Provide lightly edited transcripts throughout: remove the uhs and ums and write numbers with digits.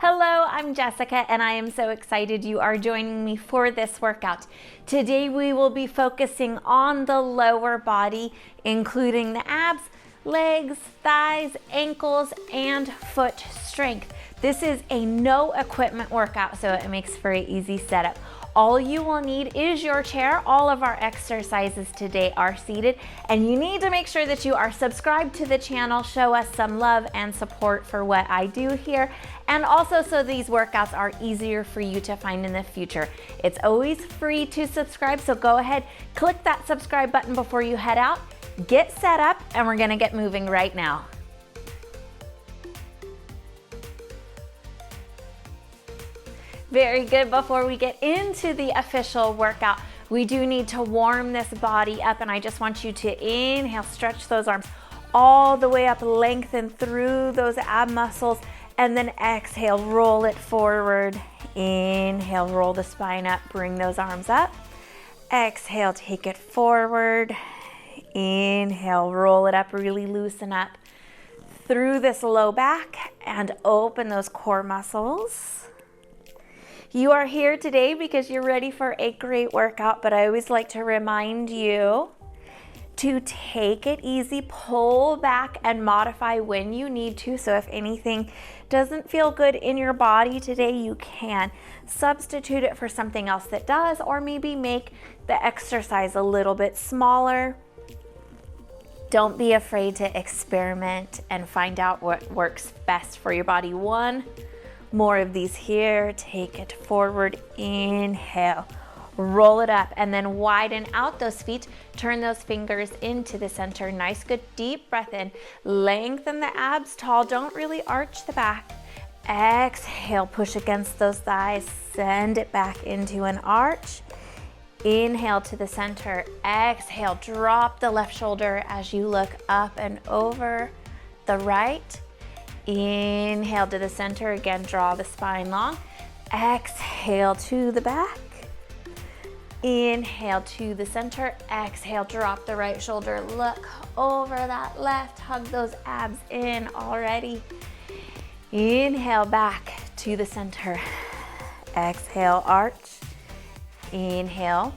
Hello, I'm Jessica and I am so excited you are joining me for this workout. Today we will be focusing on the lower body, including the abs, legs, thighs, ankles, and foot strength. This is a no equipment workout, so it makes for an easy setup. All you will need is your chair. All of our exercises today are seated, and you need to make sure that you are subscribed to the channel, show us some love and support for what I do here, and also so these workouts are easier for you to find in the future. It's always free to subscribe, so go ahead, click that subscribe button before you head out, get set up, and we're gonna get moving right now. Very good. Before we get into the official workout, we do need to warm this body up, and I just want you to inhale, stretch those arms all the way up, lengthen through those ab muscles, and then exhale, roll it forward. Inhale, roll the spine up, bring those arms up. Exhale, take it forward. Inhale, roll it up, really loosen up through this low back and open those core muscles. You are here today because you're ready for a great workout, but I always like to remind you to take it easy, pull back and modify when you need to. So if anything doesn't feel good in your body today, you can substitute it for something else that does, or maybe make the exercise a little bit smaller. Don't be afraid to experiment and find out what works best for your body. One more of these here. Take it forward. Inhale, roll it up, and then widen out those feet. Turn those fingers into the center. Nice, good, deep breath in. Lengthen the abs tall. Don't really arch the back. Exhale, push against those thighs. Send it back into an arch. Inhale to the center. Exhale, drop the left shoulder as you look up and over the right. Inhale to the center, again, draw the spine long. Exhale to the back. Inhale to the center. Exhale, drop the right shoulder. Look over that left. Hug those abs in already. Inhale back to the center. Exhale, arch. Inhale.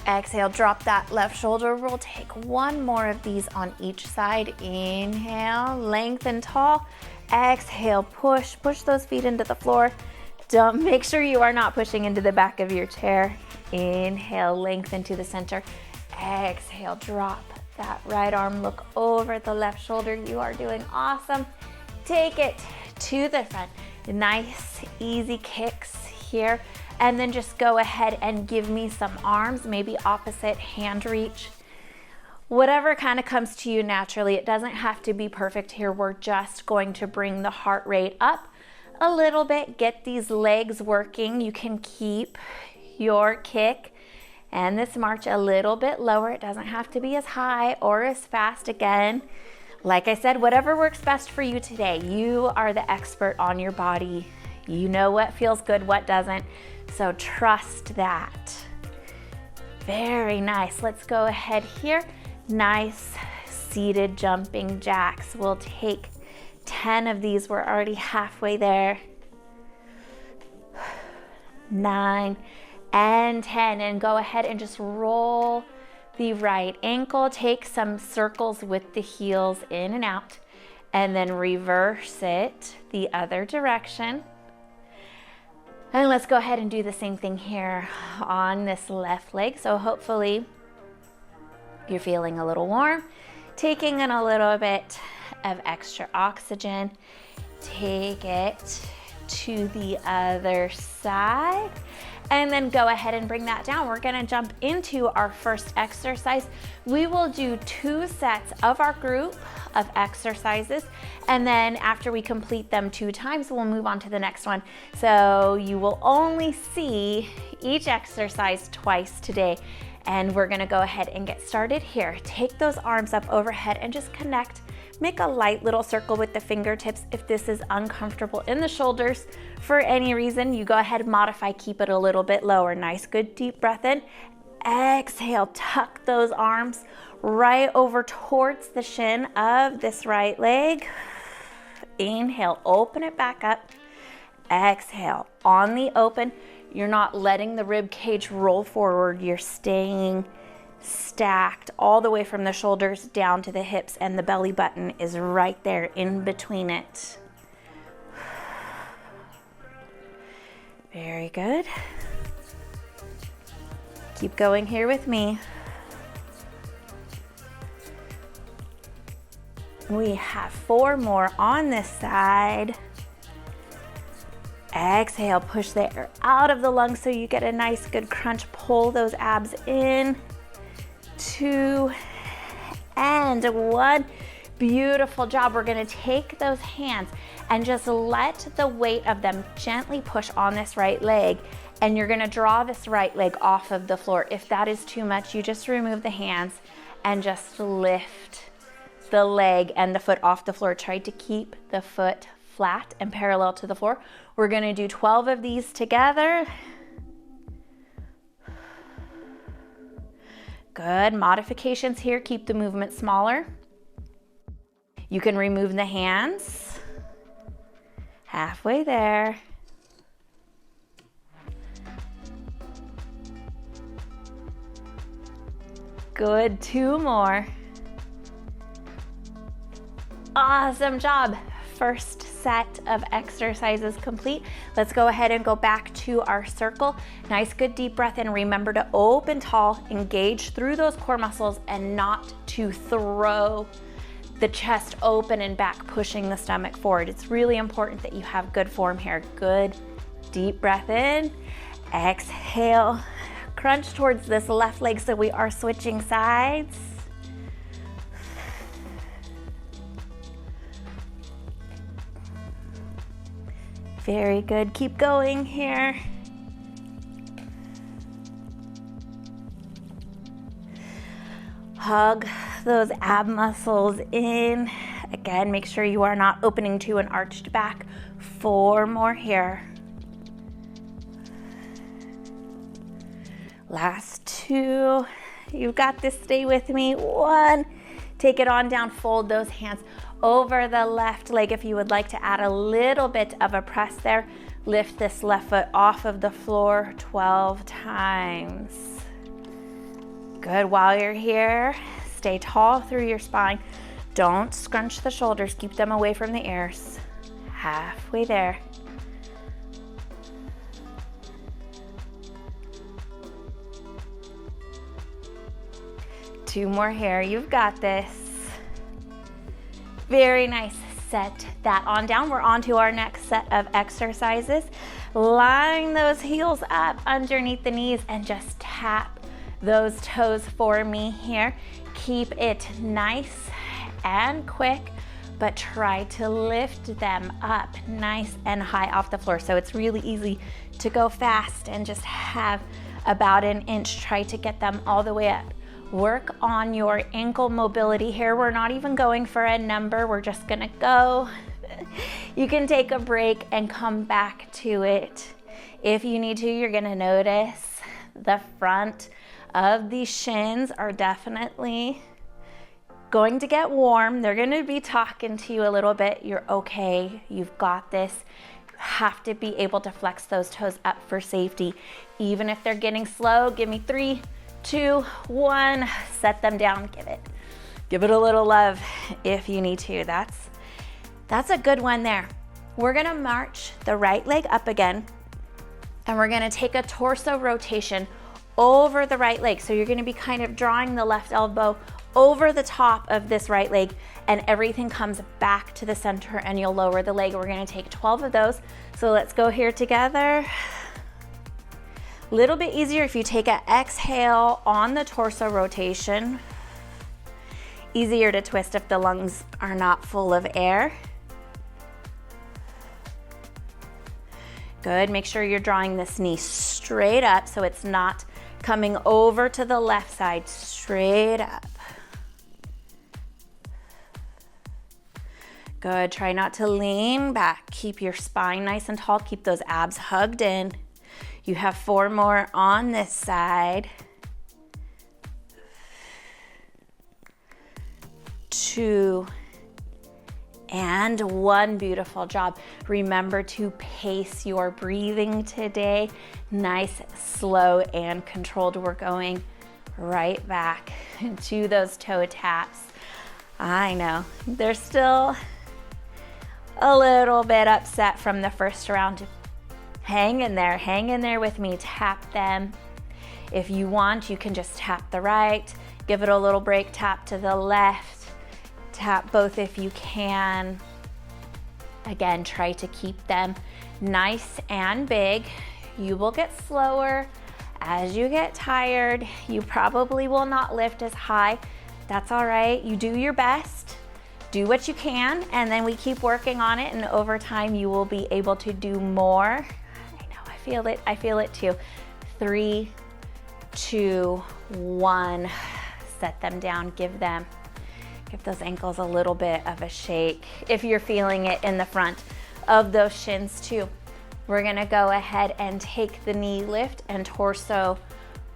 Exhale, drop that left shoulder. We'll take one more of these on each side. Inhale, lengthen tall. Exhale, push those feet into the floor. Make sure you are not pushing into the back of your chair. Inhale, lengthen to the center. Exhale, drop that right arm. Look over the left shoulder. You are doing awesome. Take it to the front. Nice, easy kicks here. And then just go ahead and give me some arms, maybe opposite hand reach. Whatever kind of comes to you naturally. It doesn't have to be perfect here. We're just going to bring the heart rate up a little bit. Get these legs working. You can keep your kick and this march a little bit lower. It doesn't have to be as high or as fast. Again, like I said, whatever works best for you today. You are the expert on your body. You know what feels good, what doesn't. So trust that. Very nice. Let's go ahead here. Nice seated jumping jacks. We'll take 10 of these. We're already halfway there. 9 and 10. And go ahead and just roll the right ankle. Take some circles with the heels in and out. And then reverse it the other direction. And let's go ahead and do the same thing here on this left leg. So hopefully you're feeling a little warm, taking in a little bit of extra oxygen. Take it to the other side. And then go ahead and bring that down. We're gonna jump into our first exercise. We will do 2 sets of our group of exercises, and then after we complete them 2 times, we'll move on to the next one. So you will only see each exercise twice today, and we're gonna go ahead and get started here. Take those arms up overhead and just connect. Make a light little circle with the fingertips. If this is uncomfortable in the shoulders for any reason, you go ahead and modify, keep it a little bit lower. Nice, good deep breath in. Exhale, tuck those arms right over towards the shin of this right leg. Inhale, open it back up. Exhale, on the open, you're not letting the rib cage roll forward. You're staying stacked all the way from the shoulders down to the hips, and the belly button is right there in between it. Very good. Keep going here with me. We have 4 more on this side. Exhale, push the air out of the lungs so you get a nice good crunch. Pull those abs in. 2 and 1. Beautiful job. We're gonna take those hands and just let the weight of them gently push on this right leg, and you're gonna draw this right leg off of the floor. If that is too much, you just remove the hands and just lift the leg and the foot off the floor. Try to keep the foot flat and parallel to the floor. We're gonna do 12 of these together. Good. Modifications here. Keep the movement smaller. You can remove the hands. Halfway there. Good. 2 more. Awesome job. First set of exercises complete. Let's go ahead and go back to our circle. Nice, good deep breath in. Remember to open tall, engage through those core muscles, and not to throw the chest open and back, pushing the stomach forward. It's really important that you have good form here. Good deep breath in. Exhale. Crunch towards this left leg so we are switching sides. Very good. Keep going here. Hug those ab muscles in. Again, make sure you are not opening to an arched back. 4 more here. Last 2. You've got this. Stay with me. 1. Take it on down. Fold those hands over the left leg. If you would like to add a little bit of a press there, lift this left foot off of the floor 12 times. Good. While you're here, stay tall through your spine. Don't scrunch the shoulders. Keep them away from the ears. Halfway there. Two more here. You've got this. Very nice. Set that on down. We're on to our next set of exercises. Line those heels up underneath the knees and just tap those toes for me here. Keep it nice and quick, but try to lift them up nice and high off the floor. So it's really easy to go fast and just have about an inch. Try to get them all the way up. Work on your ankle mobility here. We're not even going for a number. We're just gonna go. You can take a break and come back to it. If you need to, you're gonna notice the front of the shins are definitely going to get warm. They're gonna be talking to you a little bit. You're okay, you've got this. You have to be able to flex those toes up for safety. Even if they're getting slow, give me 3, 2, 1, set them down. Give it a little love if you need to. That's a good one there. We're gonna march the right leg up again, and we're gonna take a torso rotation over the right leg. So you're gonna be kind of drawing the left elbow over the top of this right leg, and everything comes back to the center, and you'll lower the leg. We're gonna take 12 of those. So let's go here together. Little bit easier if you take an exhale on the torso rotation. Easier to twist if the lungs are not full of air. Good. Make sure you're drawing this knee straight up so it's not coming over to the left side. Straight up. Good. Try not to lean back. Keep your spine nice and tall. Keep those abs hugged in. You have 4 more on this side. 2 And one. Beautiful job. Remember to pace your breathing today. Nice, slow, and controlled. We're going right back to those toe taps. I know, they're still a little bit upset from the first round. Hang in there with me. Tap them. If you want, you can just tap the right, give it a little break, tap to the left, tap both if you can. Again, try to keep them nice and big. You will get slower as you get tired. You probably will not lift as high. That's all right. You do your best. Do what you can, and then we keep working on it, and over time you will be able to do more. I know, I feel it too. 3, 2, 1. Set them down, give those ankles a little bit of a shake if you're feeling it in the front of those shins too. We're gonna go ahead and take the knee lift and torso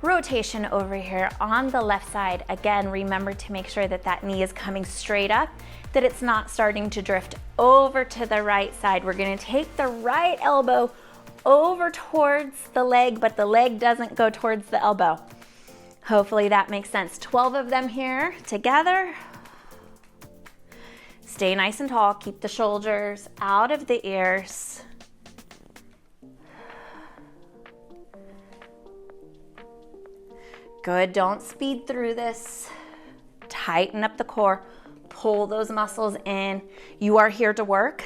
rotation over here on the left side. Again, remember to make sure that that knee is coming straight up, that it's not starting to drift over to the right side. We're gonna take the right elbow over towards the leg, but the leg doesn't go towards the elbow. Hopefully that makes sense. 12 of them here together. Stay nice and tall. Keep the shoulders out of the ears. Good, don't speed through this. Tighten up the core. Pull those muscles in. You are here to work.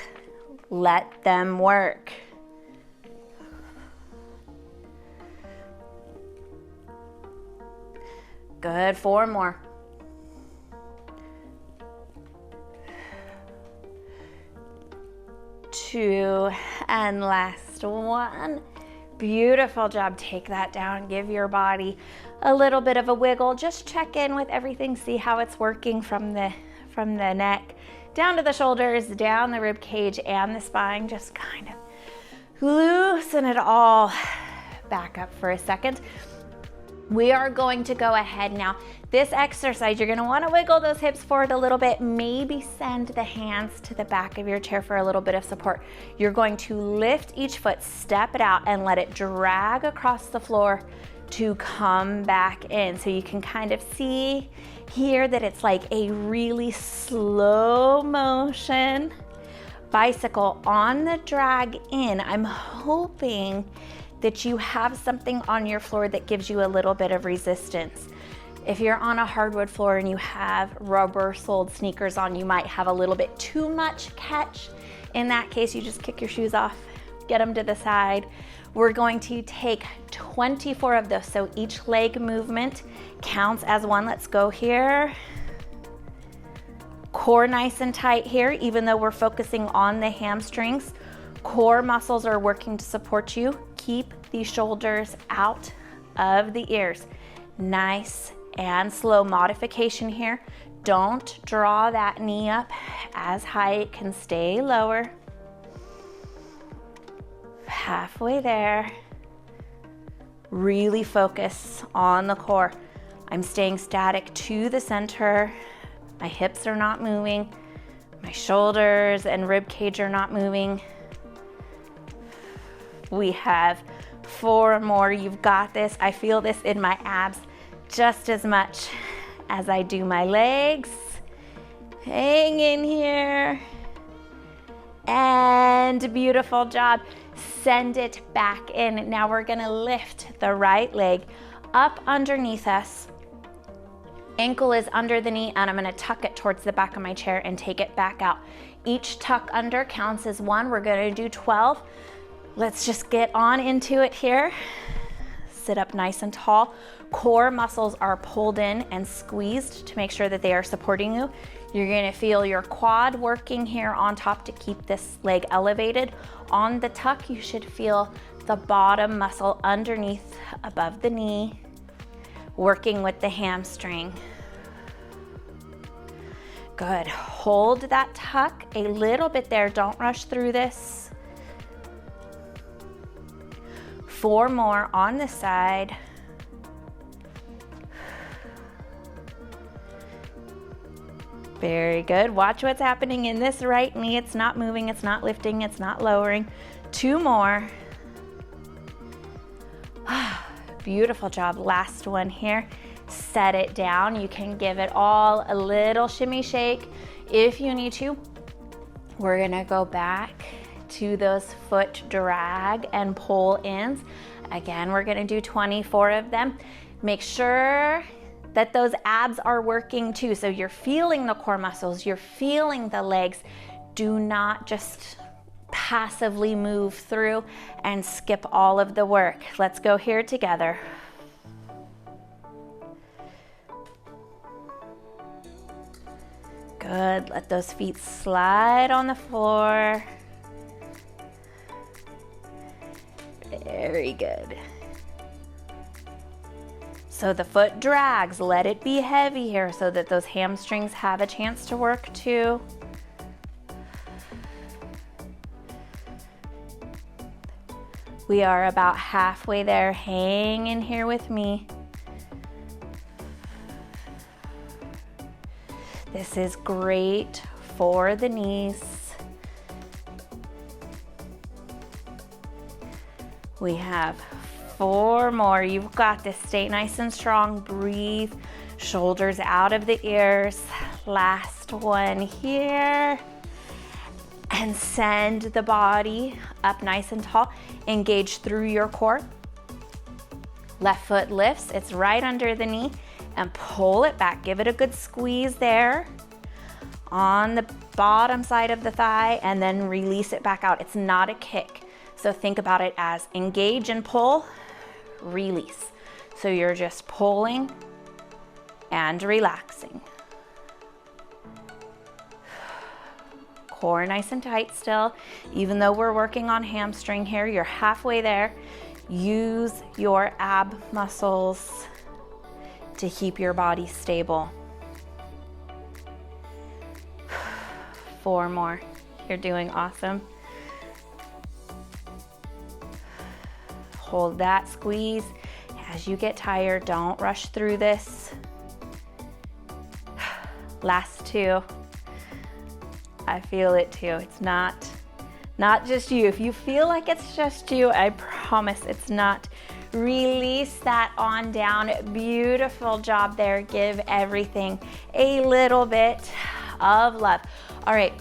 Let them work. Good, 4 more. 2, and last one. Beautiful job. Take that down. Give your body a little bit of a wiggle. Just check in with everything. See how it's working from the neck down to the shoulders, down the rib cage and the spine. Just kind of loosen it all. Back up for a second. We are going to go ahead now. This exercise, you're gonna wanna wiggle those hips forward a little bit, maybe send the hands to the back of your chair for a little bit of support. You're going to lift each foot, step it out, and let it drag across the floor to come back in. So you can kind of see here that it's like a really slow motion bicycle on the drag in. I'm hoping that you have something on your floor that gives you a little bit of resistance. If you're on a hardwood floor and you have rubber-soled sneakers on, you might have a little bit too much catch. In that case, you just kick your shoes off, get them to the side. We're going to take 24 of those, so each leg movement counts as one. Let's go here. Core nice and tight here, even though we're focusing on the hamstrings. Core muscles are working to support you. Keep the shoulders out of the ears. Nice and slow modification here. Don't draw that knee up as high. It can stay lower. Halfway there. Really focus on the core. I'm staying static to the center. My hips are not moving. My shoulders and rib cage are not moving. We have 4 more. You've got this. I feel this in my abs just as much as I do my legs. Hang in here. And beautiful job. Send it back in. Now we're gonna lift the right leg up underneath us. Ankle is under the knee, and I'm gonna tuck it towards the back of my chair and take it back out. Each tuck under counts as 1. We're gonna do 12. Let's just get on into it here. Sit up nice and tall. Core muscles are pulled in and squeezed to make sure that they are supporting you. You're gonna feel your quad working here on top to keep this leg elevated. On the tuck, you should feel the bottom muscle underneath above the knee, working with the hamstring. Good, hold that tuck a little bit there. Don't rush through this. 4 more on the side. Very good. Watch what's happening in this right knee. It's not moving, it's not lifting, it's not lowering. 2 more. Beautiful job. Last one here. Set it down. You can give it all a little shimmy shake if you need to. We're gonna go back to those foot drag and pull ins. Again, we're gonna do 24 of them. Make sure that those abs are working too. So you're feeling the core muscles, you're feeling the legs. Do not just passively move through and skip all of the work. Let's go here together. Good, let those feet slide on the floor. Very good. So the foot drags, let it be heavy here so that those hamstrings have a chance to work too. We are about halfway there. Hang in here with me. This is great for the knees. We have 4 more. You've got this. Stay nice and strong. Breathe. Shoulders out of the ears. Last one here. And send the body up nice and tall. Engage through your core. Left foot lifts. It's right under the knee. And pull it back. Give it a good squeeze there on the bottom side of the thigh, and then release it back out. It's not a kick. So think about it as engage and pull, release. So you're just pulling and relaxing. Core nice and tight still. Even though we're working on hamstring here, you're halfway there. Use your ab muscles to keep your body stable. 4 more. You're doing awesome. Hold that squeeze. As you get tired, don't rush through this. Last 2. I feel it too. It's not just you. If you feel like it's just you, I promise it's not. Release that on down. Beautiful job there. Give everything a little bit of love. All right,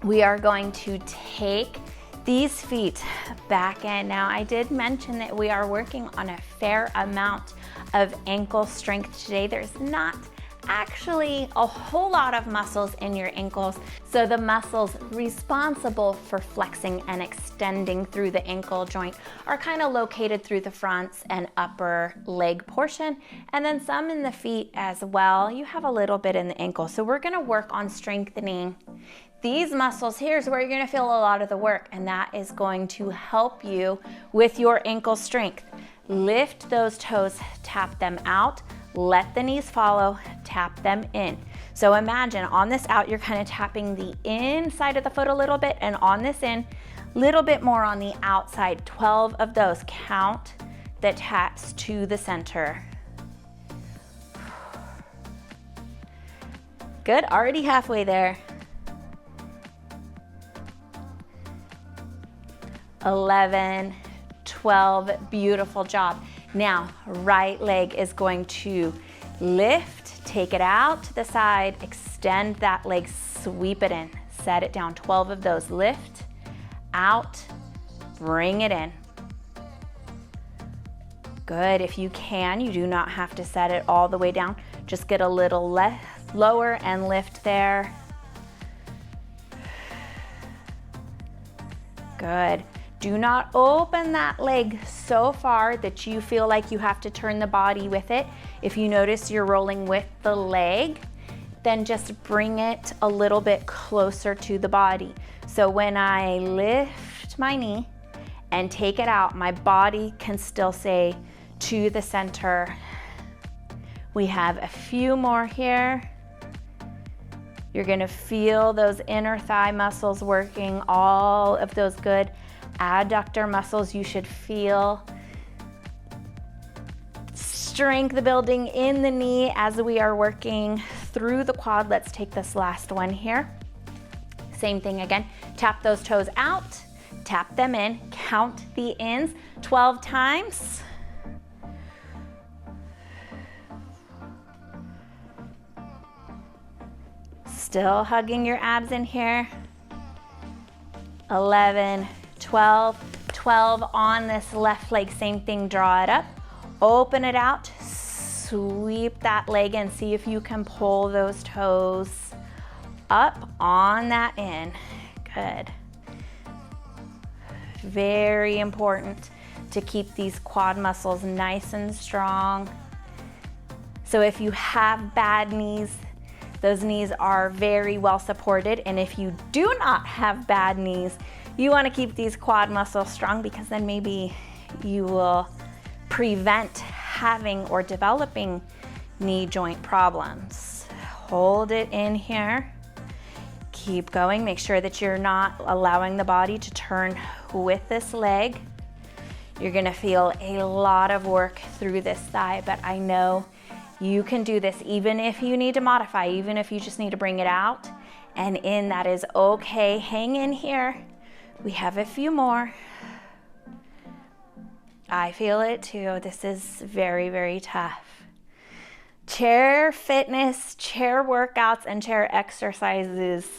we are going to take these feet back in. Now, I did mention that we are working on a fair amount of ankle strength today. There's not actually a whole lot of muscles in your ankles. So the muscles responsible for flexing and extending through the ankle joint are kind of located through the fronts and upper leg portion, and then some in the feet as well. You have a little bit in the ankle. So we're gonna work on strengthening these muscles. Here's where you're gonna feel a lot of the work, and that is going to help you with your ankle strength. Lift those toes, tap them out. Let the knees follow, tap them in. So imagine on this out, you're kind of tapping the inside of the foot a little bit, and on this in, little bit more on the outside. 12 of those. Count the taps to the center. Good, already halfway there. 11, 12, beautiful job. Now, right leg is going to lift, take it out to the side, extend that leg, sweep it in, set it down. 12 of those. Lift, out, bring it in. Good. If you can, you do not have to set it all the way down. Just get a little lower and lift there. Good. Do not open that leg so far that you feel like you have to turn the body with it. If you notice you're rolling with the leg, then just bring it a little bit closer to the body. So when I lift my knee and take it out, my body can still stay to the center. We have a few more here. You're gonna feel those inner thigh muscles working, all of those good adductor muscles. You should feel strength building in the knee as we are working through the quad. Let's take this last one here. Same thing again, tap those toes out, tap them in, count the ins 12 times. Still hugging your abs in here. 11, 12 on this left leg, same thing, draw it up, open it out, sweep that leg in, see if you can pull those toes up on that in. Good. Very important to keep these quad muscles nice and strong. So if you have bad knees, those knees are very well supported, and if you do not have bad knees, you want to keep these quad muscles strong, because then maybe you will prevent having or developing knee joint problems. Hold it in here. Keep going. Make sure that you're not allowing the body to turn with this leg. You're going to feel a lot of work through this thigh, but I know you can do this, even if you need to modify, even if you just need to bring it out and in, that is okay. Hang in here. We have a few more. I feel it too. This is very, very tough. Chair fitness, chair workouts, and chair exercises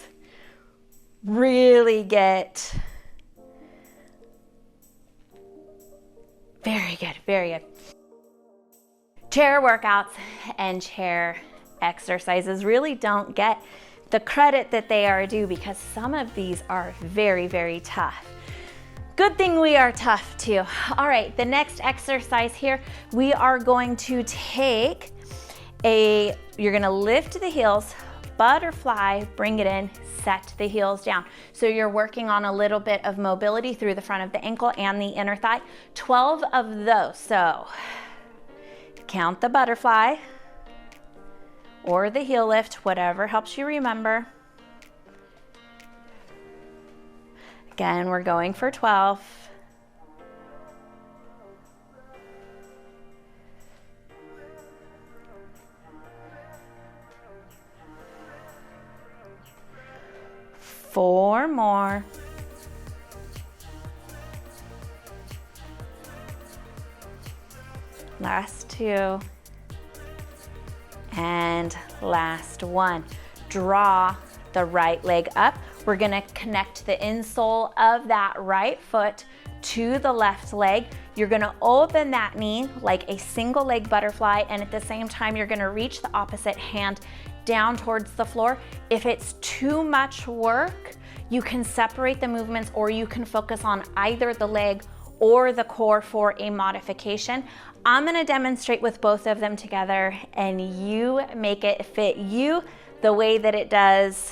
really get very good, very good. Chair workouts and chair exercises really don't get the credit that they are due, because some of these are very, very tough. Good thing we are tough too. All right, the next exercise here, we are going to take you're gonna lift the heels, butterfly, bring it in, set the heels down. So you're working on a little bit of mobility through the front of the ankle and the inner thigh. 12 of those, so count the butterfly or the heel lift, whatever helps you remember. Again, we're going for 12. Four more. Last two. And last one. Draw the right leg up. We're gonna connect the insole of that right foot to the left leg. You're gonna open that knee like a single leg butterfly, and at the same time, you're gonna reach the opposite hand down towards the floor. If it's too much work, you can separate the movements, or you can focus on either the leg or the core for a modification. I'm gonna demonstrate with both of them together, and you make it fit you the way that it does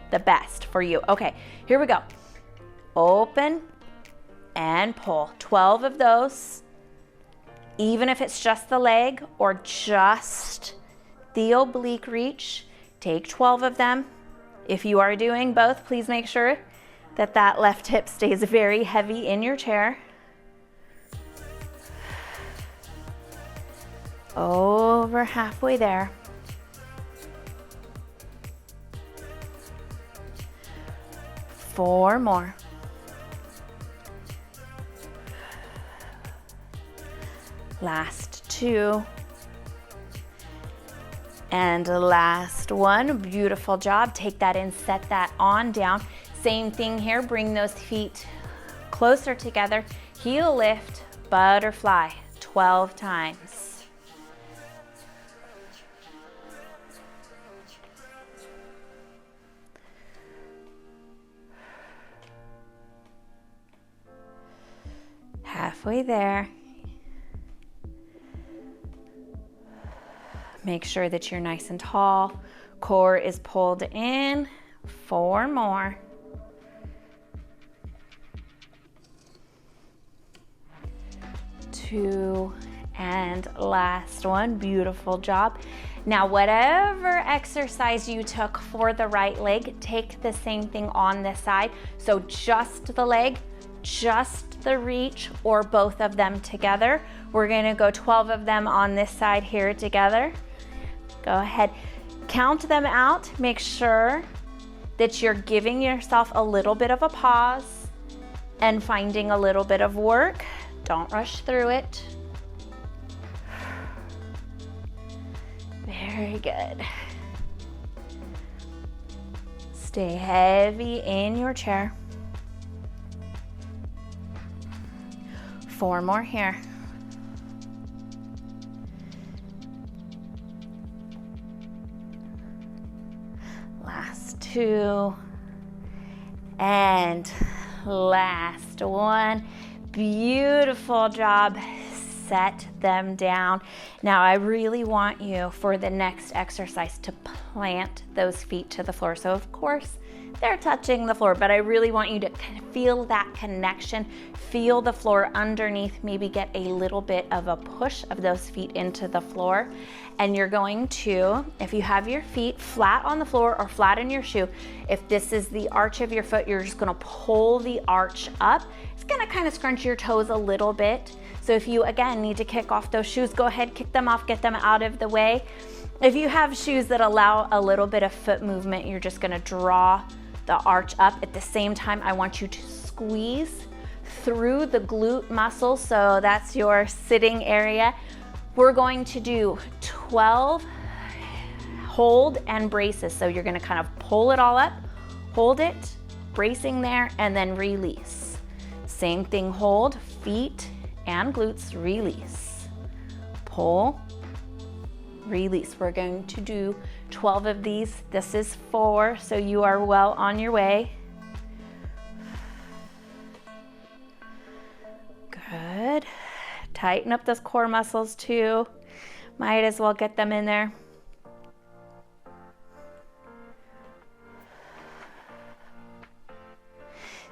the best for you. Okay, here we go. Open and pull. 12 of those. Even if it's just the leg or just the oblique reach, take 12 of them. If you are doing both, please make sure that that left hip stays very heavy in your chair. Over halfway there. Four more. Last two. And last one. Beautiful job. Take that in, set that on down. Same thing here. Bring those feet closer together. Heel lift, butterfly, 12 times. Halfway there. Make sure that you're nice and tall. Core is pulled in. Four more. Two, and last one. Beautiful job. Now, whatever exercise you took for the right leg, take the same thing on this side. So just the leg, just the reach, or both of them together. We're gonna go 12 of them on this side here together. Go ahead, Count them out. Make sure that you're giving yourself a little bit of a pause and finding a little bit of work. Don't rush through it. Very good. Stay heavy in your chair. 4 more here. Last 2. And last 1. Beautiful job. Set them down. Now I really want you for the next exercise to plant those feet to the floor. So of course they're touching the floor, but I really want you to feel that connection, feel the floor underneath, maybe get a little bit of a push of those feet into the floor. And you're going to, if you have your feet flat on the floor or flat in your shoe, if this is the arch of your foot, you're just gonna pull the arch up. It's gonna kind of scrunch your toes a little bit. So if you, again, need to kick off those shoes, go ahead, kick them off, get them out of the way. If you have shoes that allow a little bit of foot movement, you're just gonna draw the arch up. At the same time, I want you to squeeze through the glute muscle. So that's your sitting area. We're going to do 12 hold and braces. So you're gonna kind of pull it all up, hold it, bracing there, and then release. Same thing, hold, feet and glutes, release. Pull, release. We're going to do 12 of these. This is 4, so you are well on your way. Good. Tighten up those core muscles too. Might as well get them in there.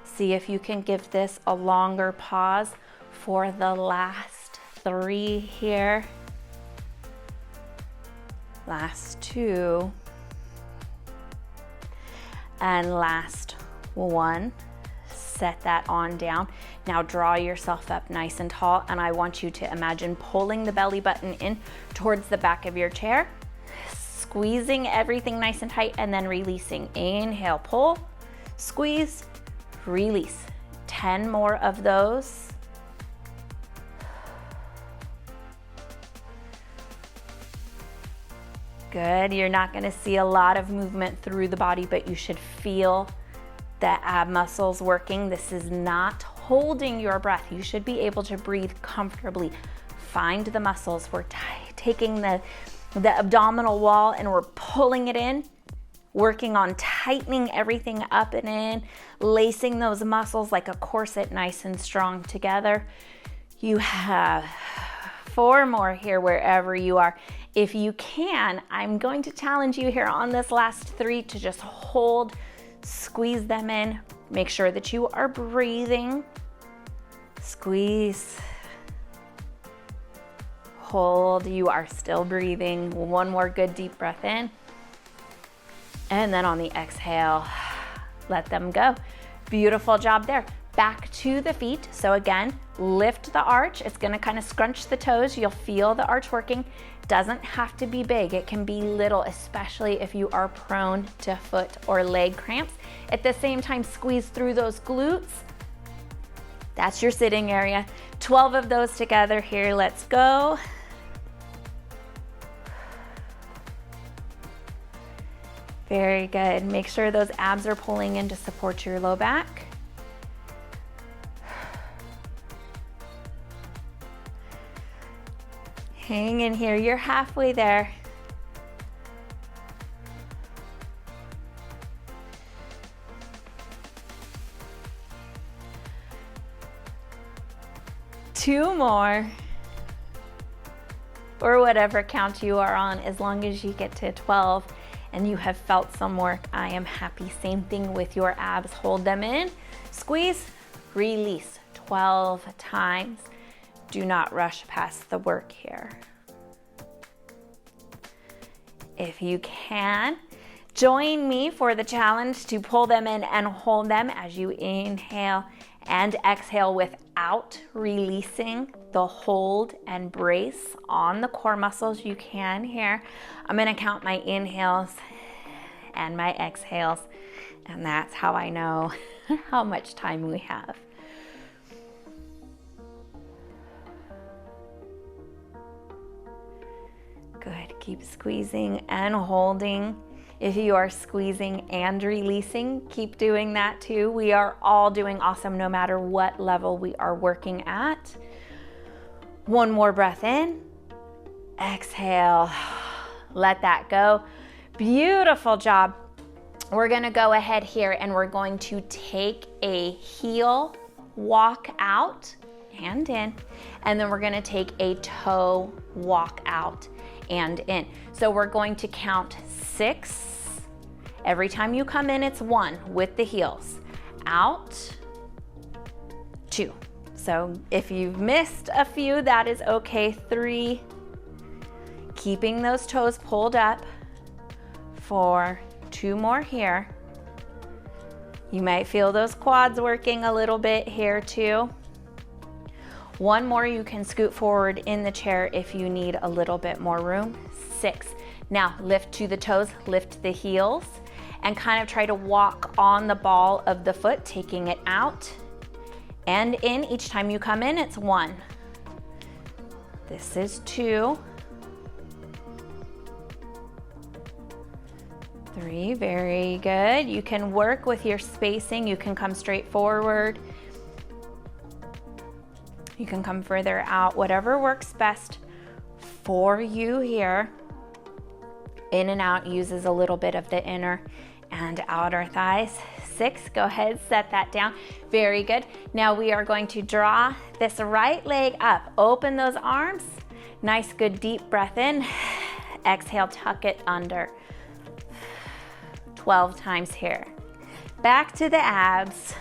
See if you can give this a longer pause for the last 3 here. Last 2. And last 1. Set that on down. Now draw yourself up nice and tall, and I want you to imagine pulling the belly button in towards the back of your chair, squeezing everything nice and tight, and then releasing. Inhale, pull, squeeze, release. 10 more of those. Good. You're not going to see a lot of movement through the body, but you should feel the ab muscles working. This is not holding your breath. You should be able to breathe comfortably. Find the muscles. We're taking the abdominal wall and we're pulling it in, working on tightening everything up and in, lacing those muscles like a corset nice and strong together. You have 4 more here wherever you are. If you can, I'm going to challenge you here on this last 3 to just hold, squeeze them in. Make sure that you are breathing. Squeeze. Hold, you are still breathing. 1 more good deep breath in. And then on the exhale, let them go. Beautiful job there. Back to the feet. So again, lift the arch. It's gonna kind of scrunch the toes. You'll feel the arch working. Doesn't have to be big. It can be little, especially if you are prone to foot or leg cramps. At the same time, squeeze through those glutes. That's your sitting area. 12 of those together here. Let's go. Very good. Make sure those abs are pulling in to support your low back. Hang in here, you're halfway there. Two more, or whatever count you are on, as long as you get to 12 and you have felt some work, I am happy. Same thing with your abs. Hold them in, squeeze, release 12 times. Do not rush past the work here. If you can, join me for the challenge to pull them in and hold them as you inhale and exhale without releasing. the hold and brace on the core muscles. You can here. I'm gonna count my inhales and my exhales, and that's how I know how much time we have. Good, keep squeezing and holding. If you are squeezing and releasing, keep doing that too. We are all doing awesome no matter what level we are working at. One more breath in, exhale, let that go. Beautiful job. We're gonna go ahead here and we're going to take a heel walk out, hand in, and then we're gonna take a toe walk out and in. So we're going to count 6. Every time you come in, it's 1 with the heels. Out, 2. So if you've missed a few, that is okay. 3, keeping those toes pulled up. 4, 2 more here. You might feel those quads working a little bit here too. 1 more, you can scoot forward in the chair if you need a little bit more room. 6. Now lift to the toes, lift the heels, and kind of try to walk on the ball of the foot, taking it out and in. Each time you come in, it's 1. This is 2. 3, very good. You can work with your spacing. You can come straight forward. You can come further out, whatever works best for you here. In and out uses a little bit of the inner and outer thighs. 6, go ahead, set that down. Very good. Now we are going to draw this right leg up. Open those arms. Nice, good, deep breath in. Exhale, tuck it under. 12 times here. Back to the abs.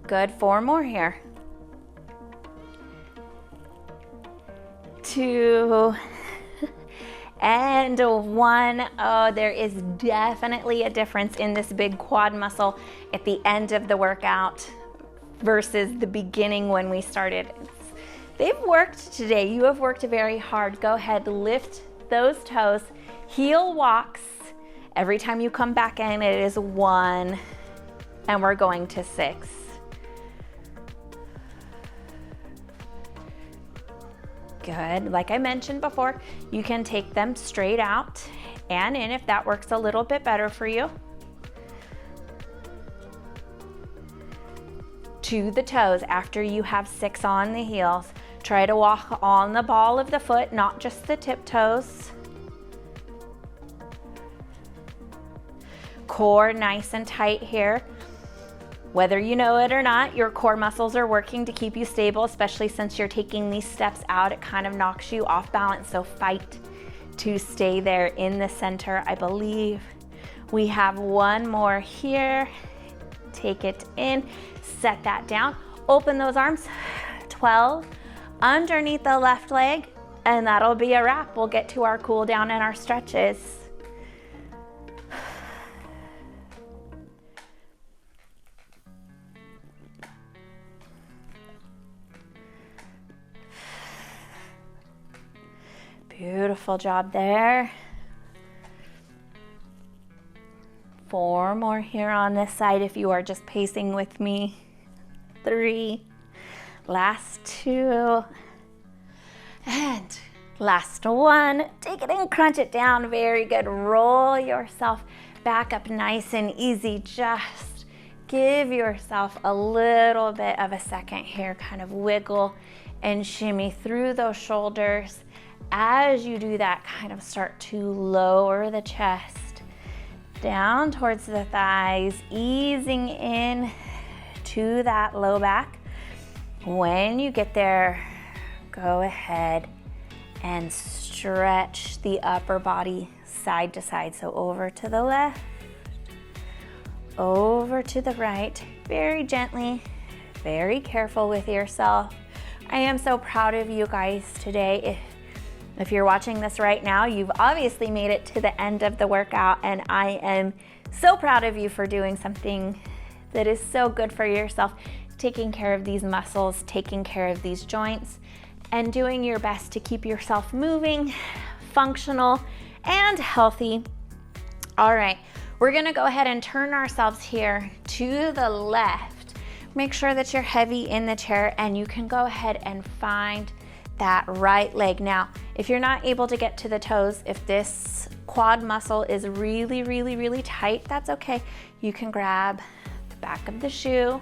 Good, 4 more here. 2 and 1. Oh, there is definitely a difference in this big quad muscle at the end of the workout versus the beginning when we started. They've worked today. You have worked very hard. Go ahead, lift those toes, heel walks. Every time you come back in, it is 1, and we're going to 6. Good. Like I mentioned before, you can take them straight out and in if that works a little bit better for you. To the toes after you have 6 on the heels. Try to walk on the ball of the foot, not just the tiptoes. Core nice and tight here. Whether you know it or not, your core muscles are working to keep you stable, especially since you're taking these steps out. It kind of knocks you off balance, so fight to stay there in the center. I believe we have 1 more here. Take it in, set that down, open those arms. 12 underneath the left leg, and that'll be a wrap. We'll get to our cool down and our stretches. Beautiful job there. 4 more here on this side if you are just pacing with me. 3, last 2, and last 1. Take it in, crunch it down. Very good. Roll yourself back up nice and easy. Just give yourself a little bit of a second here. Kind of wiggle and shimmy through those shoulders. As you do that, kind of start to lower the chest down towards the thighs, easing in to that low back. When you get there, go ahead and stretch the upper body side to side. So over to the left, over to the right, very gently, very careful with yourself. I am so proud of you guys today. If you're watching this right now, you've obviously made it to the end of the workout, and I am so proud of you for doing something that is so good for yourself, taking care of these muscles, taking care of these joints, and doing your best to keep yourself moving, functional, and healthy. All right, we're gonna go ahead and turn ourselves here to the left. Make sure that you're heavy in the chair, and you can go ahead and find that right leg. Now, if you're not able to get to the toes, if this quad muscle is really, really, really tight, that's okay. You can grab the back of the shoe.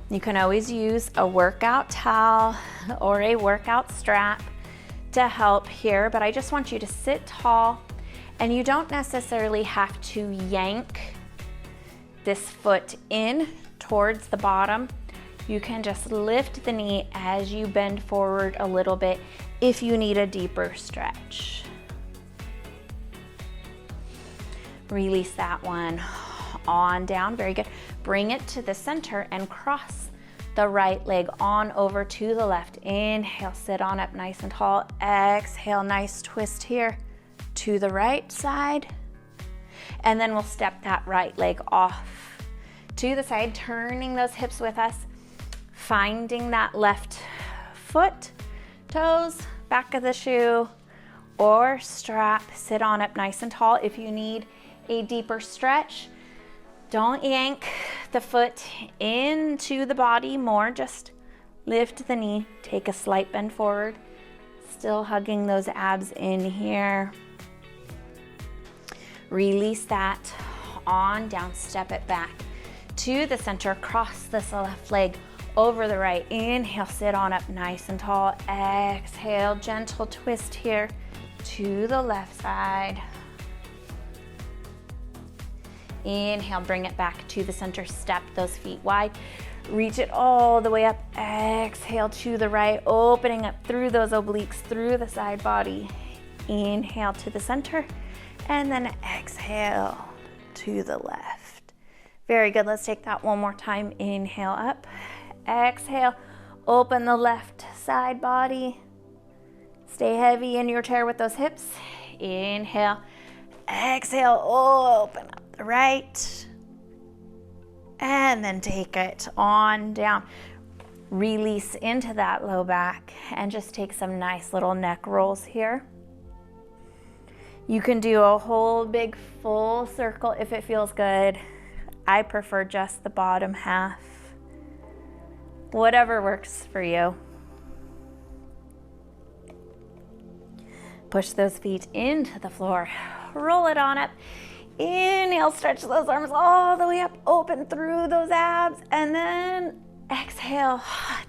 You can always use a workout towel or a workout strap to help here, but I just want you to sit tall, and you don't necessarily have to yank this foot in towards the bottom. You can just lift the knee as you bend forward a little bit if you need a deeper stretch. Release that one on down, very good. Bring it to the center and cross the right leg on over to the left. Inhale, sit on up nice and tall. Exhale, nice twist here to the right side. And then we'll step that right leg off to the side, turning those hips with us, finding that left foot, toes, back of the shoe, or strap. Sit on up nice and tall. If you need a deeper stretch, don't yank the foot into the body more, just lift the knee, take a slight bend forward, still hugging those abs in here. Release that on down, step it back to the center, cross this left leg over the right. Inhale, sit on up nice and tall. Exhale, gentle twist here to the left side. Inhale, bring it back to the center, step those feet wide. Reach it all the way up. Exhale to the right, opening up through those obliques, through the side body. Inhale to the center, and then exhale to the left. Very good, let's take that one more time. Inhale up, exhale, open the left side body. Stay heavy in your chair with those hips. Inhale, exhale, open up the right, and then take it on down. Release into that low back and just take some nice little neck rolls here. You can do a whole big full circle if it feels good. I prefer just the bottom half. Whatever works for you. Push those feet into the floor. Roll it on up. Inhale, stretch those arms all the way up, open through those abs, and then exhale,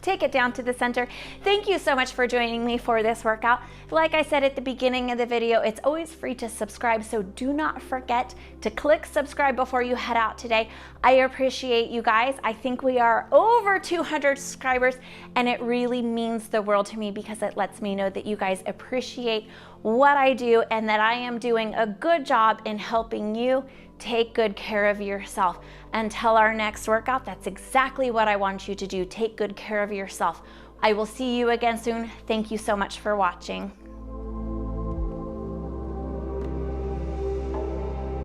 take it down to the center. Thank you so much for joining me for this workout. Like I said at the beginning of the video, it's always free to subscribe, so do not forget to click subscribe before you head out today. I appreciate you guys. I think we are over 200 subscribers, and it really means the world to me because it lets me know that you guys appreciate what I do and that I am doing a good job in helping you take good care of yourself. Until our next workout, that's exactly what I want you to do. Take good care of yourself. I will see you again soon. Thank you so much for watching.